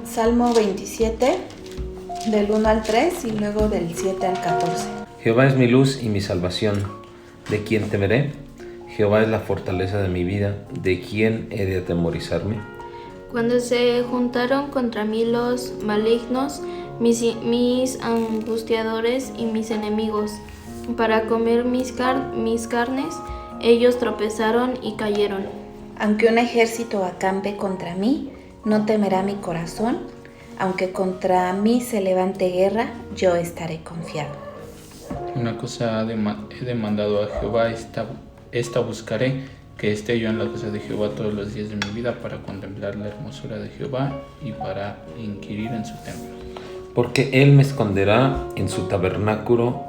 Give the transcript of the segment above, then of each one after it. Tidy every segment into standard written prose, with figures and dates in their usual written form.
Salmo 27, del 1 al 3 y luego del 7 al 14. Jehová es mi luz y mi salvación. ¿De quién temeré? Jehová es la fortaleza de mi vida. ¿De quién he de atemorizarme? Cuando se juntaron contra mí los malignos, mis angustiadores y mis enemigos, para comer mis carnes, ellos tropezaron y cayeron. Aunque un ejército acampe contra mí, no temerá mi corazón. Aunque contra mí se levante guerra, yo estaré confiado. Una cosa he demandado a Jehová, esta buscaré, que esté yo en la casa de Jehová todos los días de mi vida, para contemplar la hermosura de Jehová y para inquirir en su templo. Porque él me esconderá en su tabernáculo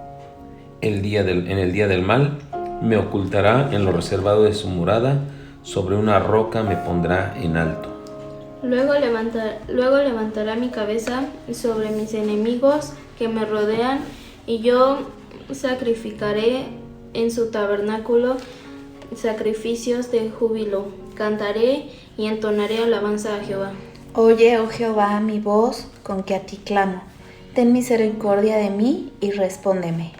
en el día del mal, me ocultará en lo reservado de su morada, sobre una roca me pondrá en alto. Luego levantará mi cabeza sobre mis enemigos que me rodean, y yo sacrificaré en su tabernáculo sacrificios de júbilo. Cantaré y entonaré alabanza a Jehová. Oye, oh Jehová, mi voz con que a ti clamo. Ten misericordia de mí y respóndeme.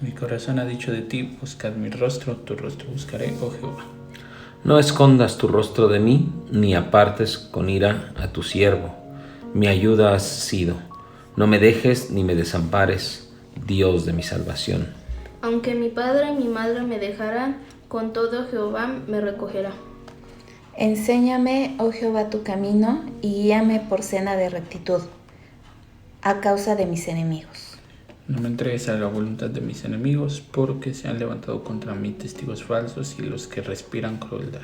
Mi corazón ha dicho de ti, buscad mi rostro, tu rostro buscaré, oh Jehová. No escondas tu rostro de mí, ni apartes con ira a tu siervo. Mi ayuda has sido. No me dejes ni me desampares, Dios de mi salvación. Aunque mi padre y mi madre me dejaran, con todo Jehová me recogerá. Enséñame, oh Jehová, tu camino y guíame por senda de rectitud, a causa de mis enemigos. No me entregues a la voluntad de mis enemigos, porque se han levantado contra mí testigos falsos y los que respiran crueldad.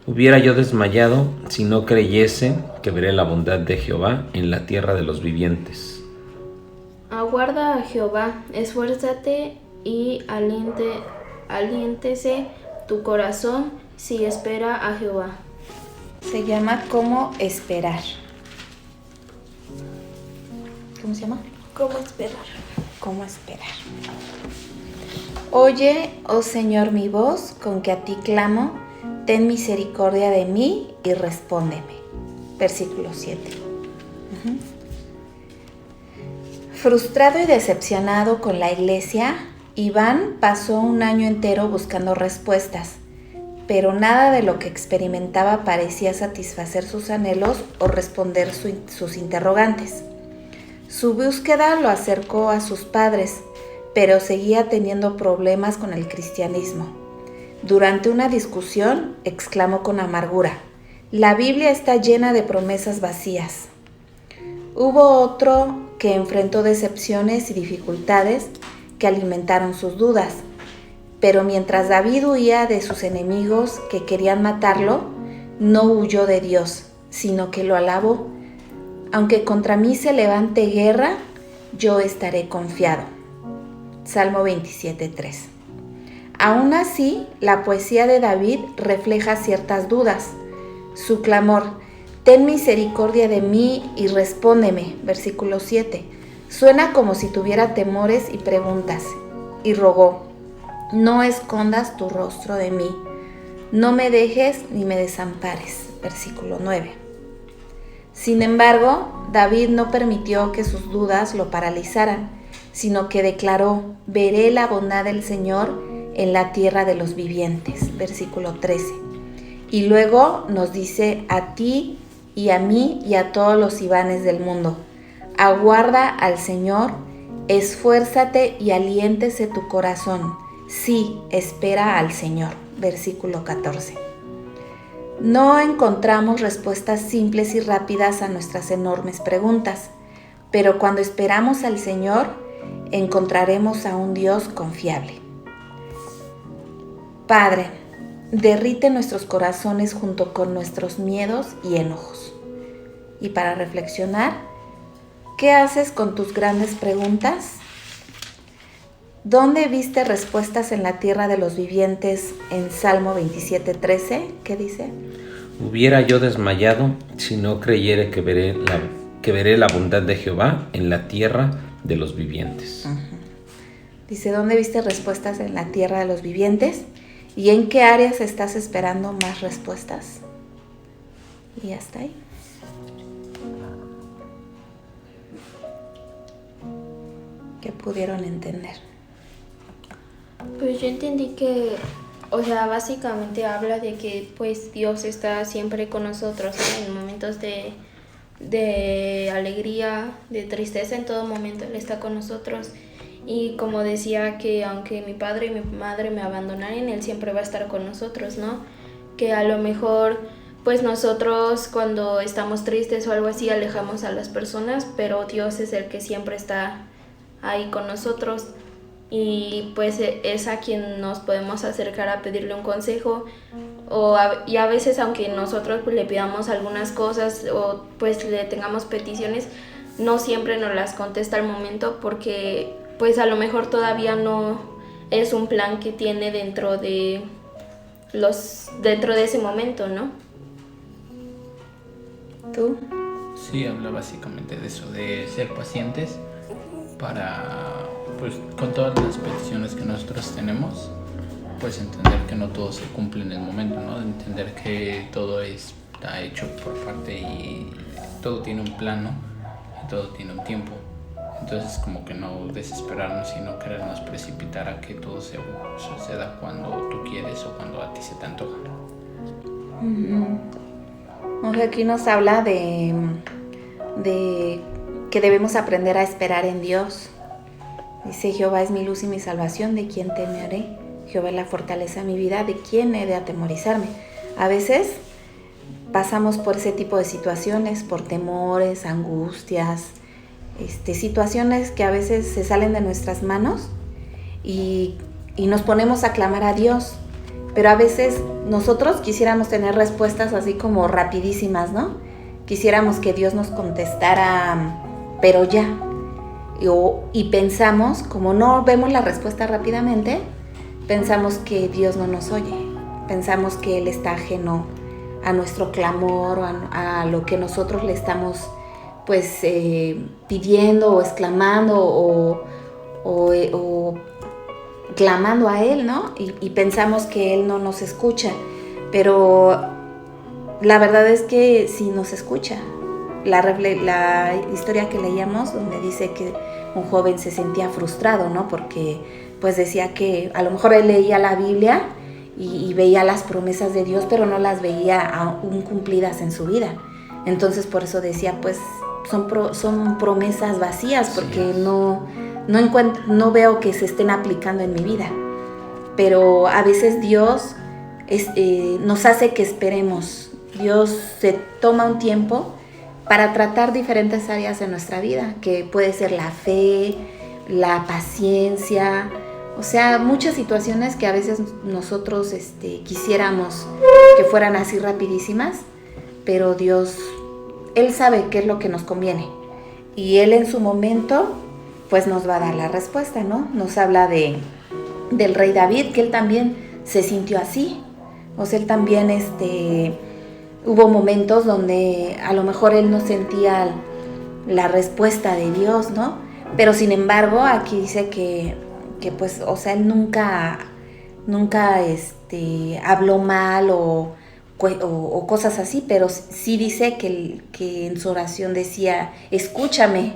Hubiera yo desmayado si no creyese que veré la bondad de Jehová en la tierra de los vivientes. Aguarda a Jehová, esfuérzate y aliéntese tu corazón si espera a Jehová. Se llama ¿Cómo esperar? ¿Cómo se llama? ¿Cómo esperar? ¿Cómo esperar? Oye, oh Señor, mi voz con que a ti clamo. Ten misericordia de mí y respóndeme. Versículo 7. Frustrado y decepcionado con la iglesia, Iván pasó un año entero buscando respuestas, pero nada de lo que experimentaba parecía satisfacer sus anhelos o responder sus interrogantes. Su búsqueda lo acercó a sus padres, pero seguía teniendo problemas con el cristianismo. Durante una discusión, exclamó con amargura: «La Biblia está llena de promesas vacías». Hubo otro que enfrentó decepciones y dificultades que alimentaron sus dudas, pero mientras David huía de sus enemigos que querían matarlo, no huyó de Dios, sino que lo alabó. Aunque contra mí se levante guerra, yo estaré confiado. Salmo 27:3. Aún así, la poesía de David refleja ciertas dudas. Su clamor: «Ten misericordia de mí y respóndeme», versículo 7, suena como si tuviera temores y preguntas, y rogó: «No escondas tu rostro de mí, no me dejes ni me desampares», versículo 9. Sin embargo, David no permitió que sus dudas lo paralizaran, sino que declaró: «Veré la bondad del Señor en la tierra de los vivientes», versículo 13. Y luego nos dice a ti y a mí y a todos los Ivanes del mundo: aguarda al Señor, esfuérzate y aliéntese tu corazón. Sí, espera al Señor, versículo 14. No encontramos respuestas simples y rápidas a nuestras enormes preguntas, pero cuando esperamos al Señor, encontraremos a un Dios confiable. Padre, derrite nuestros corazones junto con nuestros miedos y enojos. Y para reflexionar, ¿qué haces con tus grandes preguntas? ¿Dónde viste respuestas en la tierra de los vivientes en Salmo 27:13? ¿Qué dice? Hubiera yo desmayado si no creyere que veré la bondad de Jehová en la tierra de los vivientes. Dice, ¿dónde viste respuestas en la tierra de los vivientes? ¿Y en qué áreas estás esperando más respuestas? Y hasta ahí. ¿Qué pudieron entender? Pues yo entendí que, o sea, básicamente habla de que pues Dios está siempre con nosotros, ¿no? En momentos de alegría, de tristeza, en todo momento Él está con nosotros. Y como decía, que aunque mi padre y mi madre me abandonaran, Él siempre va a estar con nosotros, ¿no? Que a lo mejor pues nosotros cuando estamos tristes o algo así alejamos a las personas, pero Dios es el que siempre está ahí con nosotros. Y pues es a quien nos podemos acercar a pedirle un consejo y a veces aunque nosotros pues, le pidamos algunas cosas o pues le tengamos peticiones, no siempre nos las contesta al momento porque pues a lo mejor todavía no es un plan que tiene dentro de ese momento, ¿no? ¿Tú? Sí, habla básicamente de eso, de ser pacientes para, pues, con todas las peticiones que nosotros tenemos, pues entender que no todo se cumple en el momento, ¿no? Entender que todo está hecho por parte y todo tiene un plan, ¿no? Y todo tiene un tiempo. Entonces como que no desesperarnos y no querernos precipitar a que todo se suceda cuando tú quieres o cuando a ti se te antoja. Aquí nos habla de que debemos aprender a esperar en Dios. Dice: Jehová es mi luz y mi salvación, ¿de quién temeré? Jehová es la fortaleza de mi vida, ¿de quién he de atemorizarme? A veces pasamos por ese tipo de situaciones, por temores, angustias, situaciones que a veces se salen de nuestras manos y nos ponemos a clamar a Dios. Pero a veces nosotros quisiéramos tener respuestas así como rapidísimas, ¿no? Quisiéramos que Dios nos contestara, pero ya. Y pensamos, como no vemos la respuesta rápidamente, pensamos que Dios no nos oye. Pensamos que Él está ajeno a nuestro clamor o a lo que nosotros le estamos pues pidiendo o exclamando o clamando a Él, ¿no? Y pensamos que Él no nos escucha, pero la verdad es que sí nos escucha. La historia que leíamos, donde dice que un joven se sentía frustrado, ¿no? Porque pues decía que a lo mejor él leía la Biblia y veía las promesas de Dios, pero no las veía aún cumplidas en su vida. Entonces por eso decía, pues son promesas vacías, porque no veo que se estén aplicando en mi vida. Pero a veces Dios nos hace que esperemos. Dios se toma un tiempo para tratar diferentes áreas de nuestra vida, que puede ser la fe, la paciencia, o sea, muchas situaciones que a veces nosotros quisiéramos que fueran así rapidísimas, pero Dios, Él sabe qué es lo que nos conviene y Él en su momento pues nos va a dar la respuesta, ¿no? Nos habla del rey David, que él también se sintió así, o sea, él también hubo momentos donde a lo mejor él no sentía la respuesta de Dios, ¿no? Pero sin embargo, aquí dice que pues, o sea, él nunca habló mal o cosas así, pero sí dice que en su oración decía, escúchame.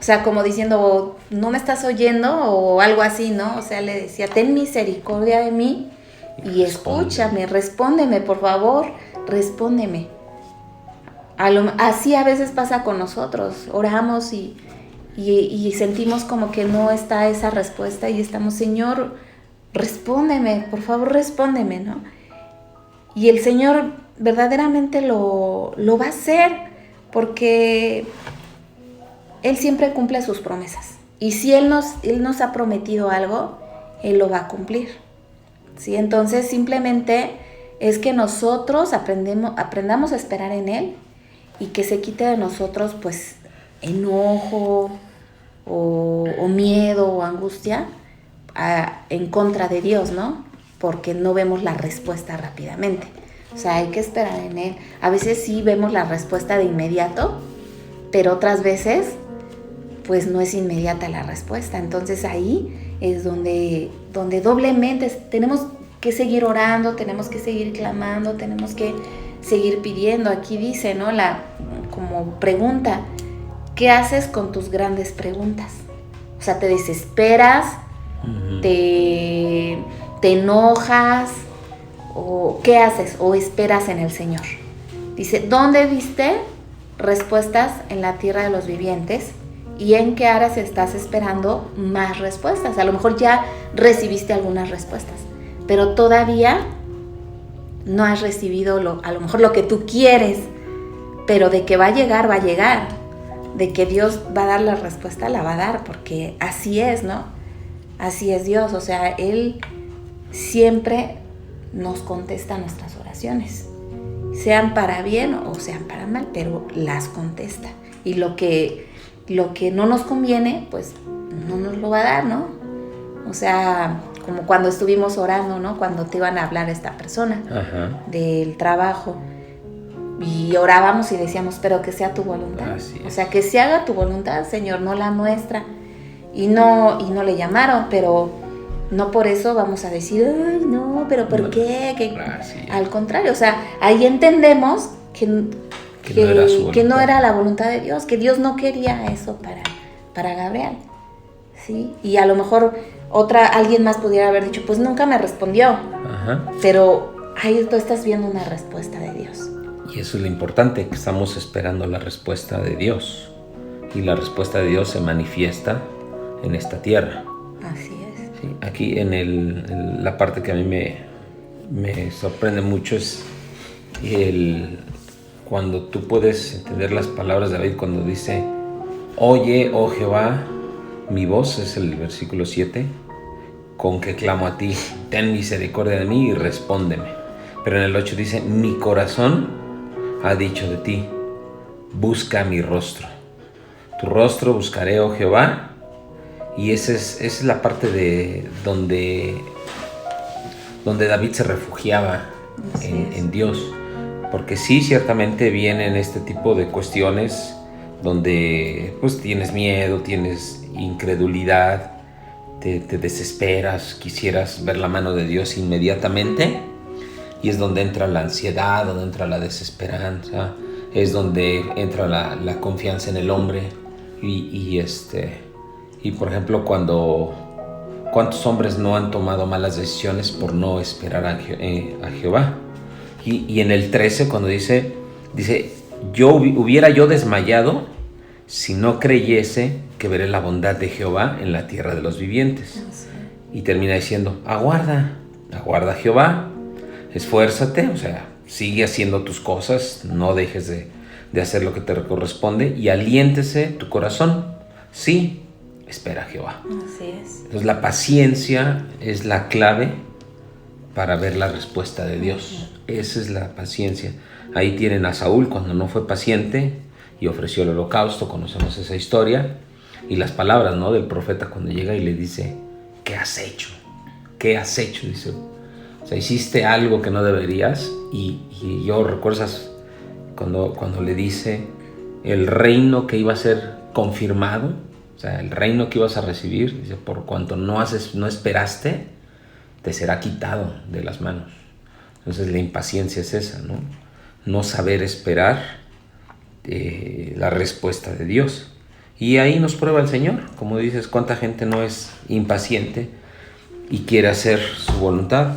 O sea, como diciendo, no me estás oyendo o algo así, ¿no? O sea, le decía, ten misericordia de mí y escúchame, respóndeme, por favor, respóndeme. Así a veces pasa con nosotros, oramos y sentimos como que no está esa respuesta y estamos, Señor, respóndeme, por favor, respóndeme, ¿no? Y el Señor verdaderamente lo va a hacer, porque Él siempre cumple sus promesas. Y si Él nos ha prometido algo, Él lo va a cumplir, ¿sí? Entonces simplemente es que nosotros aprendamos a esperar en Él y que se quite de nosotros pues enojo o miedo o angustia en contra de Dios, ¿no? Porque no vemos la respuesta rápidamente. O sea, hay que esperar en Él. A veces sí vemos la respuesta de inmediato, pero otras veces pues no es inmediata la respuesta. Entonces ahí es donde doblemente tenemos que seguir orando, tenemos que seguir clamando, tenemos que seguir pidiendo. Aquí dice, ¿no? Como pregunta, ¿qué haces con tus grandes preguntas? O sea, ¿te desesperas? ¿Te enojas? ¿O qué haces? ¿O esperas en el Señor? Dice, ¿dónde viste respuestas en la tierra de los vivientes? ¿Y en qué áreas estás esperando más respuestas? A lo mejor ya recibiste algunas respuestas, pero todavía no has recibido a lo mejor lo que tú quieres, pero de que va a llegar, va a llegar. De que Dios va a dar la respuesta, la va a dar, porque así es, ¿no? Así es Dios, o sea, Él siempre nos contesta nuestras oraciones, sean para bien o sean para mal, pero las contesta. Y lo que no nos conviene, pues no nos lo va a dar, ¿no? O sea, como cuando estuvimos orando, ¿no? Cuando te iban a hablar esta persona del trabajo. Y orábamos y decíamos, pero que sea tu voluntad. O sea, que se haga tu voluntad, Señor, no la nuestra. Y no le llamaron, pero no por eso vamos a decir, ay, no, pero ¿por qué? Al contrario, o sea, ahí entendemos que no era la voluntad de Dios, que Dios no quería eso para Gabriel, ¿sí? Y a lo mejor alguien más pudiera haber dicho, pues nunca me respondió, pero ahí tú estás viendo una respuesta de Dios. Y eso es lo importante, que estamos esperando la respuesta de Dios. Y la respuesta de Dios se manifiesta en esta tierra. Así es. Sí, aquí la parte que a mí me sorprende mucho es cuando tú puedes entender las palabras de David cuando dice, oye, oh Jehová, mi voz, es el versículo 7, con que clamo a ti, ten misericordia de mí y respóndeme. Pero en el 8 dice, mi corazón ha dicho de ti, busca mi rostro. Tu rostro buscaré, oh Jehová. Y esa es la parte de donde David se refugiaba en Dios. Porque sí, ciertamente vienen este tipo de cuestiones donde pues tienes miedo, tienes incredulidad, te desesperas, quisieras ver la mano de Dios inmediatamente. Y es donde entra la ansiedad, donde entra la desesperanza, es donde entra la confianza en el hombre. Y por ejemplo, ¿cuántos hombres no han tomado malas decisiones por no esperar a Jehová? Y en el 13, cuando dice, hubiera yo desmayado si no creyese que veré la bondad de Jehová en la tierra de los vivientes. Y termina diciendo, aguarda Jehová, esfuérzate, o sea, sigue haciendo tus cosas, no dejes de hacer lo que te corresponde y aliéntese tu corazón. Sí, espera a Jehová. Así es. Entonces la paciencia es la clave para ver la respuesta de Dios. Esa es la paciencia. Ahí tienen a Saúl cuando no fue paciente y ofreció el holocausto, conocemos esa historia. Y las palabras, ¿no?, del profeta cuando llega y le dice, ¿qué has hecho? ¿Qué has hecho? Dice, o sea, hiciste algo que no deberías. Y yo recuerdas cuando le dice el reino que iba a ser confirmado, o sea, el reino que ibas a recibir, dice, por cuanto no esperaste, te será quitado de las manos. Entonces la impaciencia es esa, ¿no? No saber esperar la respuesta de Dios. Y ahí nos prueba el Señor, como dices, cuánta gente no es impaciente y quiere hacer su voluntad,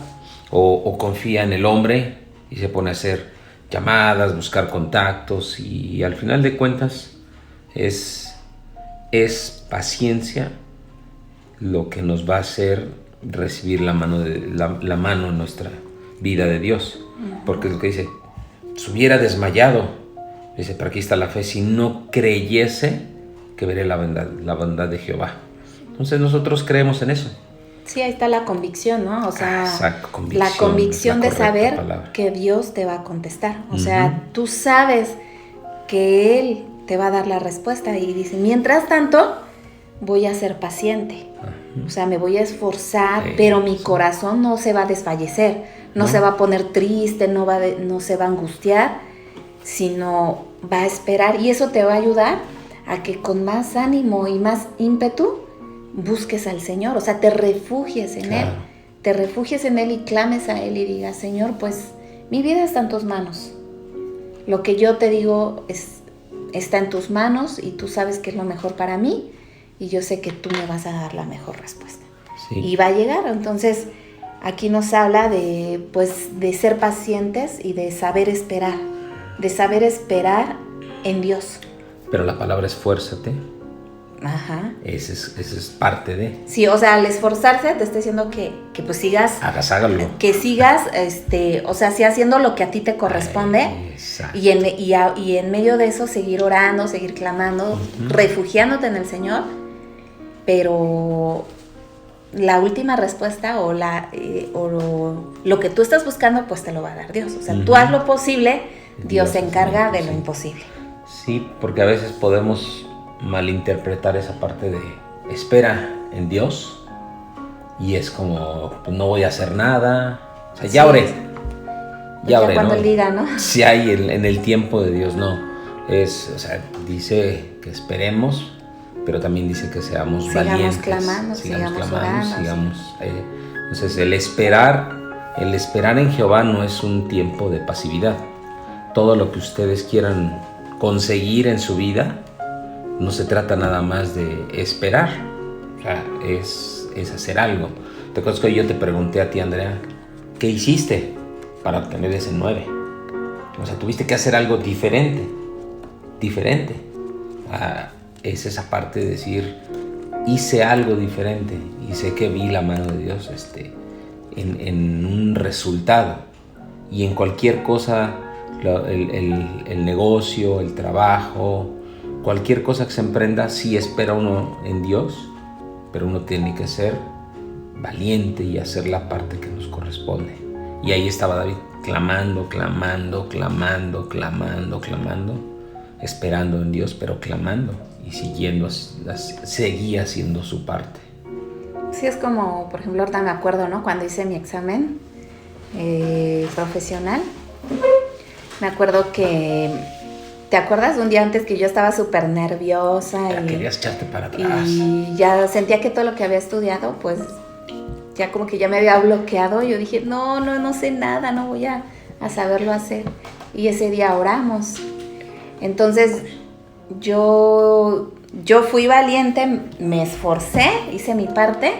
o confía en el hombre y se pone a hacer llamadas, buscar contactos, y al final de cuentas es paciencia lo que nos va a hacer recibir la mano en nuestra vida de Dios. Porque es lo que dice, si hubiera desmayado, dice, pero aquí está la fe, si no creyese que veré la bondad de Jehová. Entonces nosotros creemos en eso. Sí, ahí está la convicción, ¿no? O sea, exacto, la convicción de saber palabra. Que Dios te va a contestar. O sea, tú sabes que Él te va a dar la respuesta y dice, mientras tanto, voy a ser paciente. O sea, me voy a esforzar, pero mi corazón no se va a desfallecer, no se va a poner triste, no se va a angustiar, sino va a esperar. Y eso te va a ayudar a que con más ánimo y más ímpetu busques al Señor, o sea, te refugies en Él. Te refugies en Él y clames a Él y digas, Señor, pues mi vida está en tus manos. lo que yo te digo está en tus manos y tú sabes que es lo mejor para mí y yo sé que tú me vas a dar la mejor respuesta. Sí. Y va a llegar. Entonces, aquí nos habla de ser pacientes y de saber esperar en Dios. Pero la palabra esfuérzate. Ajá. Esa es parte de. Sí, o sea, al esforzarse te está diciendo que pues sigas. Hágalo. Que sigas, o sea, sí haciendo lo que a ti te corresponde. Exacto. Y en medio de eso seguir orando, seguir clamando, refugiándote en el Señor. Pero la última respuesta o lo que tú estás buscando, pues te lo va a dar Dios. O sea, tú haz lo posible, Dios se encarga de lo imposible. Sí, porque a veces podemos malinterpretar esa parte de espera en Dios y es como, pues no voy a hacer nada. O sea, ya oré. Ya oré, cuando ¿no? Él diga, ¿no? Si hay en el tiempo de Dios, no. O sea, dice que esperemos, pero también dice que sigamos valientes. Sigamos orando. Entonces, el esperar en Jehová no es un tiempo de pasividad. Todo lo que ustedes quieran conseguir en su vida, no se trata nada más de esperar. O sea, es hacer algo. ¿Te acuerdas que yo te pregunté a ti, Andrea, qué hiciste para obtener ese 9? O sea, tuviste que hacer algo diferente. Es esa parte de decir, hice algo diferente y sé que vi la mano de Dios en un resultado. Y en cualquier cosa, el negocio, el trabajo, cualquier cosa que se emprenda, sí espera uno en Dios, pero uno tiene que ser valiente y hacer la parte que nos corresponde. Y ahí estaba David clamando, esperando en Dios, pero clamando y seguía haciendo su parte. Sí, es como, por ejemplo, ahorita me acuerdo, ¿no? Cuando hice mi examen profesional, me acuerdo que, ¿te acuerdas? Un día antes que yo estaba súper nerviosa Querías echarte para atrás. Y ya sentía que todo lo que había estudiado, pues ya como que ya me había bloqueado. Yo dije, no sé nada, no voy a saberlo hacer. Y ese día oramos. Entonces yo fui valiente, me esforcé, hice mi parte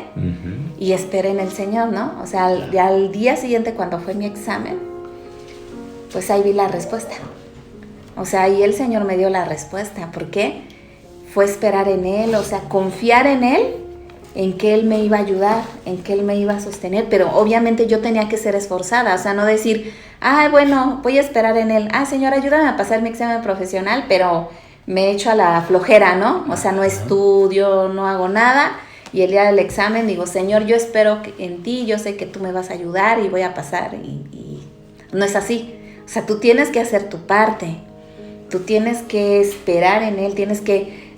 y esperé en el Señor, ¿no? O sea, al día siguiente cuando fue mi examen, pues ahí vi la respuesta. O sea, ahí el Señor me dio la respuesta. ¿Por qué? Fue esperar en Él, o sea, confiar en Él, en que Él me iba a ayudar, en que Él me iba a sostener. Pero obviamente yo tenía que ser esforzada, o sea, no decir, bueno, voy a esperar en Él. Señor, ayúdame a pasar mi examen profesional, pero me echo a la flojera, ¿no? O sea, no estudio, no hago nada. Y el día del examen digo, Señor, yo espero en ti, yo sé que tú me vas a ayudar y voy a pasar. Y no es así. O sea, tú tienes que hacer tu parte. Tú tienes que esperar en Él, tienes que,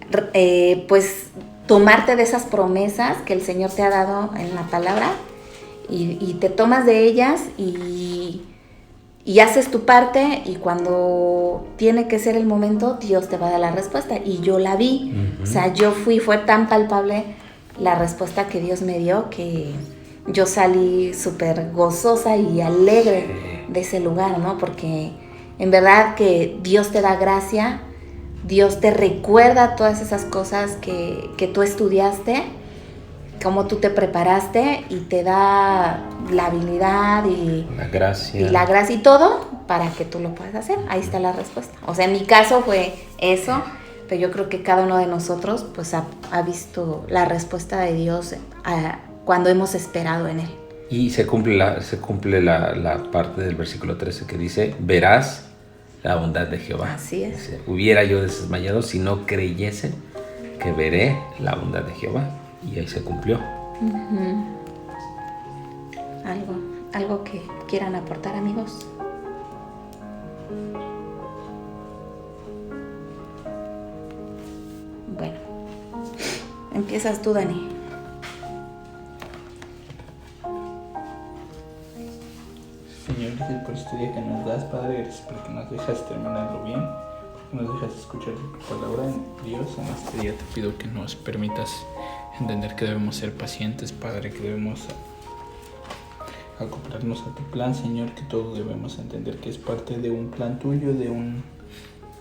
pues, tomarte de esas promesas que el Señor te ha dado en la palabra y te tomas de ellas y haces tu parte y cuando tiene que ser el momento, Dios te va a dar la respuesta. Y yo la vi, o sea, fue tan palpable la respuesta que Dios me dio que yo salí súper gozosa y alegre de ese lugar, ¿no? Porque en verdad que Dios te da gracia, Dios te recuerda todas esas cosas que tú estudiaste, cómo tú te preparaste y te da la habilidad y la gracia y todo para que tú lo puedas hacer. Ahí está la respuesta. O sea, en mi caso fue eso, pero yo creo que cada uno de nosotros pues ha visto la respuesta de Dios cuando hemos esperado en Él. Y se cumple la parte del versículo 13 que dice, verás la bondad de Jehová. Así es. Dice, hubiera yo desmayado si no creyese que veré la bondad de Jehová. Y ahí se cumplió. Algo que quieran aportar, amigos. Bueno, empiezas tú, Dani. Señor, gracias por este día que nos das, Padre, gracias porque nos dejas terminarlo bien, porque nos dejas escuchar tu palabra. Dios, en este día te pido que nos permitas entender que debemos ser pacientes, Padre, que debemos acoplarnos a tu plan, Señor, que todo debemos entender que es parte de un plan tuyo, de un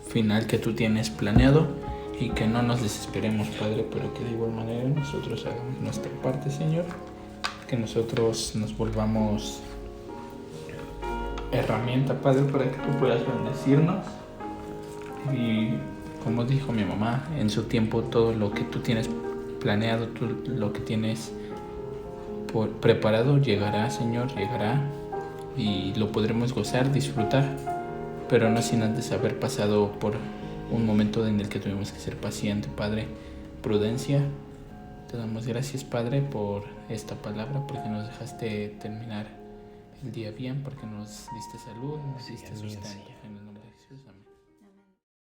final que tú tienes planeado, y que no nos desesperemos, Padre, pero que de igual manera nosotros hagamos nuestra parte, Señor, que nosotros nos volvamos herramienta, Padre, para que tú puedas bendecirnos. Y como dijo mi mamá, en su tiempo todo lo que tú tienes planeado, lo que tienes preparado llegará, Señor, llegará, y lo podremos gozar, disfrutar, pero no sin antes haber pasado por un momento en el que tuvimos que ser pacientes, Padre. Prudencia. Te damos gracias, Padre, por esta palabra, porque nos dejaste terminar el día bien, porque nos diste salud, nos diste sustento.